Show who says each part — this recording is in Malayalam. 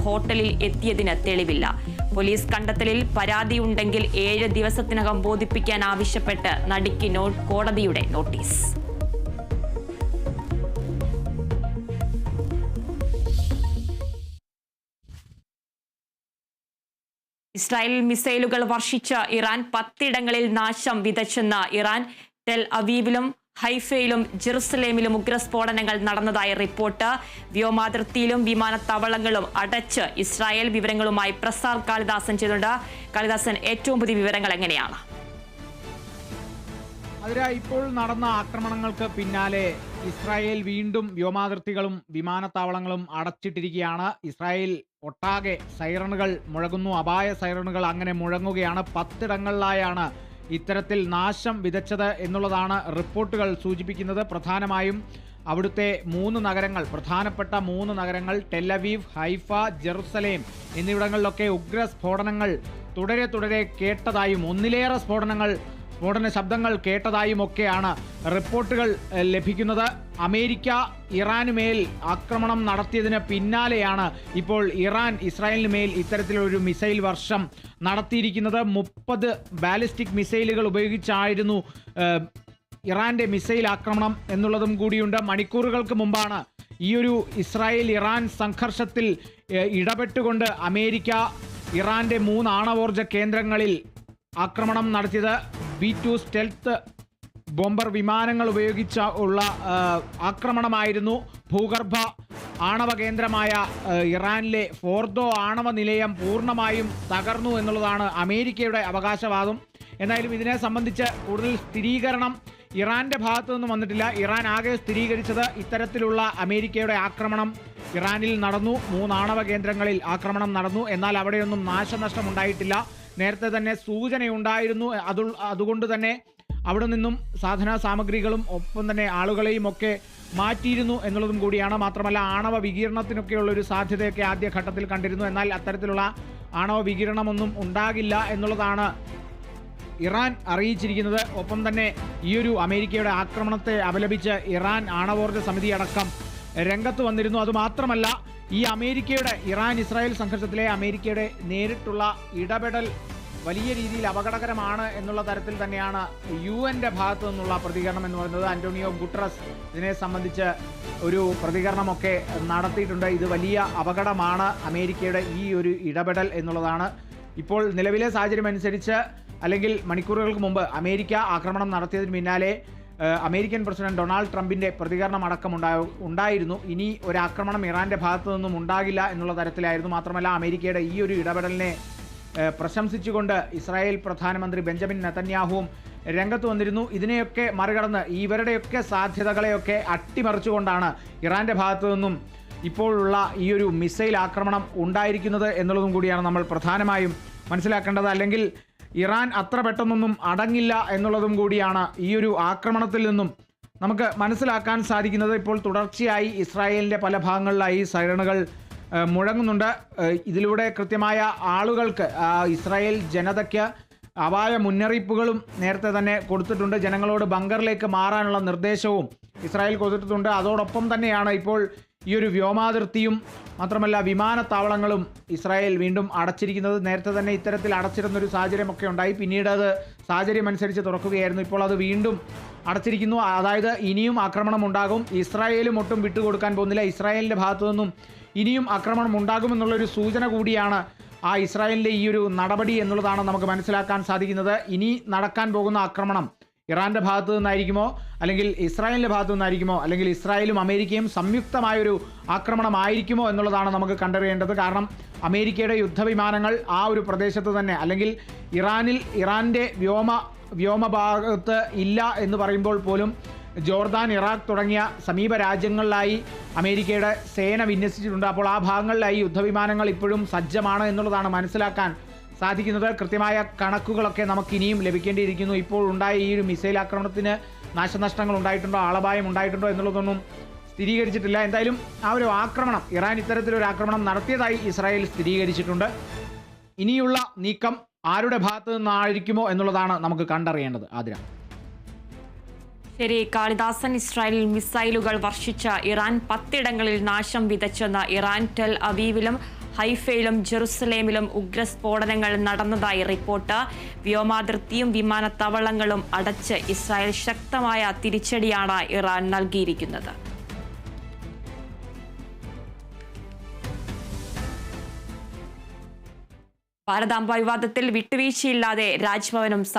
Speaker 1: ഹോട്ടലിൽ എത്തിയതിന് തെളിവില്ല. പോലീസ് കണ്ടെത്തലിൽ പരാതിയുണ്ടെങ്കിൽ 7 ദിവസത്തിനകം ബോധിപ്പിക്കാൻ ആവശ്യപ്പെട്ട് നടിക്ക് കോടതിയുടെ നോട്ടീസ്. ഇസ്രായേൽ മിസൈലുകൾ വർഷിച്ച ഇറാൻ 10 ഇടങ്ങളിൽ നാശം വിതച്ചെന്ന് ഇറാൻ. ടെൽ അവീവിലും ഹൈഫയിലും ജെറുസലേമിലും ഉഗ്രസ്ഫോടനങ്ങൾ നടന്നതായി റിപ്പോർട്ട്. വ്യോമാതിർത്തിയിലും വിമാനത്താവളങ്ങളും അടച്ച് ഇസ്രായേൽ. വിവരങ്ങളുമായി പ്രസാർ കാളിദാസൻ ചെയ്തിട്ടുണ്ട്. കാളിദാസൻ, ഏറ്റവും പുതിയ വിവരങ്ങൾ എങ്ങനെയാണ്?
Speaker 2: ഇപ്പോൾ നടന്ന ആക്രമണങ്ങൾക്ക് പിന്നാലെ ഇസ്രായേൽ വീണ്ടും വ്യോമാതിർത്തികളും വിമാനത്താവളങ്ങളും അടച്ചിട്ടിരിക്കുകയാണ്. ഇസ്രായേൽ ഒട്ടാകെ സൈറണുകൾ മുഴങ്ങുന്നു. അപായ സൈറണുകൾ അങ്ങനെ മുഴങ്ങുകയാണ്. 10 ഇടങ്ങളിലായാണ് ഇത്തരത്തിൽ നാശം വിതച്ചത് എന്നുള്ളതാണ് റിപ്പോർട്ടുകൾ സൂചിപ്പിക്കുന്നത്. പ്രധാനമായും അവിടുത്തെ 3 നഗരങ്ങൾ, പ്രധാനപ്പെട്ട 3 നഗരങ്ങൾ ടെൽ അവീവ്, ഹൈഫ, ജെറുസലേം എന്നിവിടങ്ങളിലൊക്കെ ഉഗ്ര സ്ഫോടനങ്ങൾ തുടരെ കേട്ടതായും ഒന്നിലേറെ സ്ഫോടന ശബ്ദങ്ങൾ കേട്ടതായും ഒക്കെയാണ് റിപ്പോർട്ടുകൾ ലഭിക്കുന്നത്. അമേരിക്ക ഇറാനുമേൽ ആക്രമണം നടത്തിയതിന് പിന്നാലെയാണ് ഇപ്പോൾ ഇറാൻ ഇസ്രായേലിന് മേൽ ഇത്തരത്തിലൊരു മിസൈൽ വർഷം നടത്തിയിരിക്കുന്നത്. 30 ബാലിസ്റ്റിക് മിസൈലുകൾ ഉപയോഗിച്ചായിരുന്നു ഇറാന്റെ മിസൈൽ ആക്രമണം എന്നുള്ളതും കൂടിയുണ്ട്. മണിക്കൂറുകൾക്ക് മുമ്പാണ് ഈയൊരു ഇസ്രായേൽ ഇറാൻ സംഘർഷത്തിൽ ഇടപെട്ടുകൊണ്ട് അമേരിക്ക ഇറാന്റെ 3 ആണവോർജ കേന്ദ്രങ്ങളിൽ ആക്രമണം നടത്തിയത്. B-2 സ്റ്റെൽത്ത് ബോംബർ വിമാനങ്ങൾ ഉപയോഗിച്ച ഉള്ള ആക്രമണമായിരുന്നു. ഭൂഗർഭ ആണവ കേന്ദ്രമായ ഇറാനിലെ ഫോർദോ ആണവ നിലയം പൂർണ്ണമായും തകർന്നു എന്നുള്ളതാണ് അമേരിക്കയുടെ അവകാശവാദം. എന്നാലും ഇതിനെ സംബന്ധിച്ച് കൂടുതൽ സ്ഥിരീകരണം ഇറാന്റെ ഭാഗത്തു നിന്നും വന്നിട്ടില്ല. ഇറാൻ ആകെ സ്ഥിരീകരിച്ചത് ഇത്തരത്തിലുള്ള അമേരിക്കയുടെ ആക്രമണം ഇറാനിൽ നടന്നു. 3 ആണവ കേന്ദ്രങ്ങളിൽ ആക്രമണം നടന്നു. എന്നാൽ അവിടെയൊന്നും നാശനഷ്ടം ഉണ്ടായിട്ടില്ല. നേരത്തെ തന്നെ സൂചനയുണ്ടായിരുന്നു. അതുകൊണ്ട് തന്നെ അവിടെ നിന്നും സാധന സാമഗ്രികളും ഒപ്പം തന്നെ ആളുകളെയും ഒക്കെ മാറ്റിയിരുന്നു എന്നുള്ളതും കൂടിയാണ്. മാത്രമല്ല ആണവ വികിരണത്തിനൊക്കെയുള്ളൊരു സാധ്യതയൊക്കെ ആദ്യഘട്ടത്തിൽ കണ്ടിരുന്നു. എന്നാൽ അത്തരത്തിലുള്ള ആണവ വികിരണമൊന്നും ഉണ്ടാകില്ല എന്നുള്ളതാണ് ഇറാൻ അറിയിച്ചിരിക്കുന്നത്. ഒപ്പം തന്നെ ഈയൊരു അമേരിക്കയുടെ ആക്രമണത്തെ അപലപിച്ച് ഇറാൻ ആണവോർജ സമിതി അടക്കം രംഗത്ത് വന്നിരുന്നു. അതുമാത്രമല്ല ഈ അമേരിക്കയുടെ ഇറാൻ ഇസ്രായേൽ സംഘർഷത്തിലെ അമേരിക്കയുടെ നേരിട്ടുള്ള ഇടപെടൽ വലിയ രീതിയിൽ അപകടകരമാണ് എന്നുള്ള തരത്തിൽ തന്നെയാണ് UN-ന്റെ ഭാഗത്തു നിന്നുള്ള പ്രതികരണം എന്ന് പറയുന്നത്. ആന്റോണിയോ ഗുട്ടറസ് ഇതിനെ സംബന്ധിച്ച് ഒരു പ്രതികരണമൊക്കെ നടത്തിയിട്ടുണ്ട്. ഇത് വലിയ അപകടമാണ് അമേരിക്കയുടെ ഈ ഒരു ഇടപെടൽ എന്നുള്ളതാണ്. ഇപ്പോൾ നിലവിലെ സാഹചര്യം അനുസരിച്ച് അല്ലെങ്കിൽ മണിക്കൂറുകൾക്ക് മുമ്പ് അമേരിക്ക ആക്രമണം നടത്തിയതിന് പിന്നാലെ അമേരിക്കൻ പ്രസിഡന്റ് ഡൊണാൾഡ് ട്രംപിന്റെ പ്രതികരണം അടക്കം ഉണ്ടായിരുന്നു. ഇനി ഒരാക്രമണം ഇറാന്റെ ഭാഗത്തു നിന്നും ഉണ്ടാകില്ല എന്നുള്ള തരത്തിലായിരുന്നു. മാത്രമല്ല അമേരിക്കയുടെ ഈ ഒരു ഇടപെടലിനെ പ്രശംസിച്ചുകൊണ്ട് ഇസ്രായേൽ പ്രധാനമന്ത്രി ബെഞ്ചമിൻ നെതന്യാഹുവും രംഗത്ത് വന്നിരുന്നു. ഇതിനെയൊക്കെ മറികടന്ന് ഇവരുടെയൊക്കെ സാധ്യതകളെയൊക്കെ അട്ടിമറിച്ചുകൊണ്ടാണ് ഇറാന്റെ ഭാഗത്തു നിന്നും ഇപ്പോഴുള്ള ഈ ഒരു മിസൈൽ ആക്രമണം ഉണ്ടായിരിക്കുന്നത് എന്നുള്ളതും കൂടിയാണ് നമ്മൾ പ്രധാനമായും മനസ്സിലാക്കേണ്ടത്. അല്ലെങ്കിൽ ഇറാൻ അത്ര പെട്ടെന്നൊന്നും അടങ്ങില്ല എന്നുള്ളതും കൂടിയാണ് ഈ ഒരു ആക്രമണത്തിൽ നിന്നും നമുക്ക് മനസ്സിലാക്കാൻ സാധിക്കുന്നത്. ഇപ്പോൾ തുടർച്ചയായി ഇസ്രായേലിൻ്റെ പല ഭാഗങ്ങളിലായി സൈറണുകൾ മുഴങ്ങുന്നുണ്ട്. ഇതിലൂടെ കൃത്യമായ ആളുകൾക്ക് ഇസ്രായേൽ ജനതയ്ക്ക് അപായ മുന്നറിയിപ്പുകളും നേരത്തെ തന്നെ കൊടുത്തിട്ടുണ്ട്. ജനങ്ങളോട് ബങ്കറിലേക്ക് മാറാനുള്ള നിർദ്ദേശവും ഇസ്രായേൽ കൊടുത്തിട്ടുണ്ട്. അതോടൊപ്പം തന്നെയാണ് ഇപ്പോൾ ഈ ഒരു വ്യോമാതിർത്തിയും മാത്രമല്ല വിമാനത്താവളങ്ങളും ഇസ്രായേൽ വീണ്ടും അടച്ചിരിക്കുന്നത്. നേരത്തെ തന്നെ ഇത്തരത്തിൽ അടച്ചിരുന്നൊരു സാഹചര്യമൊക്കെ ഉണ്ടായി. പിന്നീട് അത് സാഹചര്യം അനുസരിച്ച് തുറക്കുകയായിരുന്നു. ഇപ്പോൾ അത് വീണ്ടും അടച്ചിരിക്കുന്നു. അതായത് ഇനിയും ആക്രമണം ഉണ്ടാകും. ഇസ്രായേലും ഒട്ടും വിട്ടുകൊടുക്കാൻ പോകുന്നില്ല. ഇസ്രായേലിൻ്റെ ഭാഗത്തു നിന്നും ഇനിയും ആക്രമണം ഉണ്ടാകുമെന്നുള്ളൊരു സൂചന കൂടിയാണ് ആ ഇസ്രായേലിൻ്റെ ഈ ഒരു നടപടി എന്നുള്ളതാണ് നമുക്ക് മനസ്സിലാക്കാൻ സാധിക്കുന്നത്. ഇനി നടക്കാൻ പോകുന്ന ആക്രമണം ഇറാന്റെ ഭാഗത്തു നിന്നായിരിക്കുമോ അല്ലെങ്കിൽ ഇസ്രായേലിൻ്റെ ഭാഗത്തു നിന്നായിരിക്കുമോ അല്ലെങ്കിൽ ഇസ്രായേലും അമേരിക്കയും സംയുക്തമായൊരു ആക്രമണമായിരിക്കുമോ എന്നുള്ളതാണ് നമുക്ക് കണ്ടറിയേണ്ടത്. കാരണം യുദ്ധവിമാനങ്ങൾ ആ ഒരു പ്രദേശത്ത് തന്നെ അല്ലെങ്കിൽ ഇറാൻ്റെ വ്യോമഭാഗത്ത് ഇല്ല എന്ന് പറയുമ്പോൾ പോലും ജോർദാൻ, ഇറാഖ് തുടങ്ങിയ സമീപ രാജ്യങ്ങളിലായി അമേരിക്കയുടെ സേന വിന്യസിച്ചിട്ടുണ്ട്. അപ്പോൾ ആ ഭാഗങ്ങളിലായി യുദ്ധവിമാനങ്ങൾ ഇപ്പോഴും സജ്ജമാണ് എന്നുള്ളതാണ് മനസ്സിലാക്കാൻ സാധിക്കുന്നത്. കൃത്യമായ കണക്കുകളൊക്കെ നമുക്കിനിയും ലഭിക്കേണ്ടിയിരിക്കുന്നു. ഇപ്പോൾ ഉണ്ടായ ഈ ഒരു മിസൈൽ ആക്രമണത്തിന് നാശനഷ്ടങ്ങൾ ഉണ്ടായിട്ടുണ്ടോ, ആളപായം ഉണ്ടായിട്ടുണ്ടോ എന്നുള്ളതൊന്നും സ്ഥിരീകരിച്ചിട്ടില്ല. എന്തായാലും ആ ഒരു ആക്രമണം, ഇറാൻ ഇത്തരത്തിലൊരു ആക്രമണം നടത്തിയതായി ഇസ്രായേൽ സ്ഥിരീകരിച്ചിട്ടുണ്ട്. ഇനിയുള്ള നീക്കം ആരുടെ ഭാഗത്തു നിന്നായിരിക്കുമോ എന്നുള്ളതാണ് നമുക്ക് കണ്ടറിയേണ്ടത്. ആതിര.
Speaker 1: ശരി കാളിദാസൻ, ഇസ്രായേലിൽ മിസൈലുകൾ വർഷിച്ച ഇറാൻ 10 ഇടങ്ങളിൽ നാശം വിതച്ചെന്ന് ഇറാൻ. ടെൽ അവീവിലും ഹൈഫയിലും ജെറുസലേമിലും ഉഗ്രസ്ഫോടനങ്ങൾ നടന്നതായി റിപ്പോർട്ട്. വ്യോമാതിർത്തിയും വിമാനത്താവളങ്ങളും അടച്ച് ഇസ്രായേൽ ശക്തമായ തിരിച്ചടിയാണ് ഇറാൻ നൽകിയിരിക്കുന്നത്. ഭാരതാംബ വിവാദത്തിൽ വിട്ടുവീഴ്ചയില്ലാതെ രാജ്ഭവനും സർക്കാർ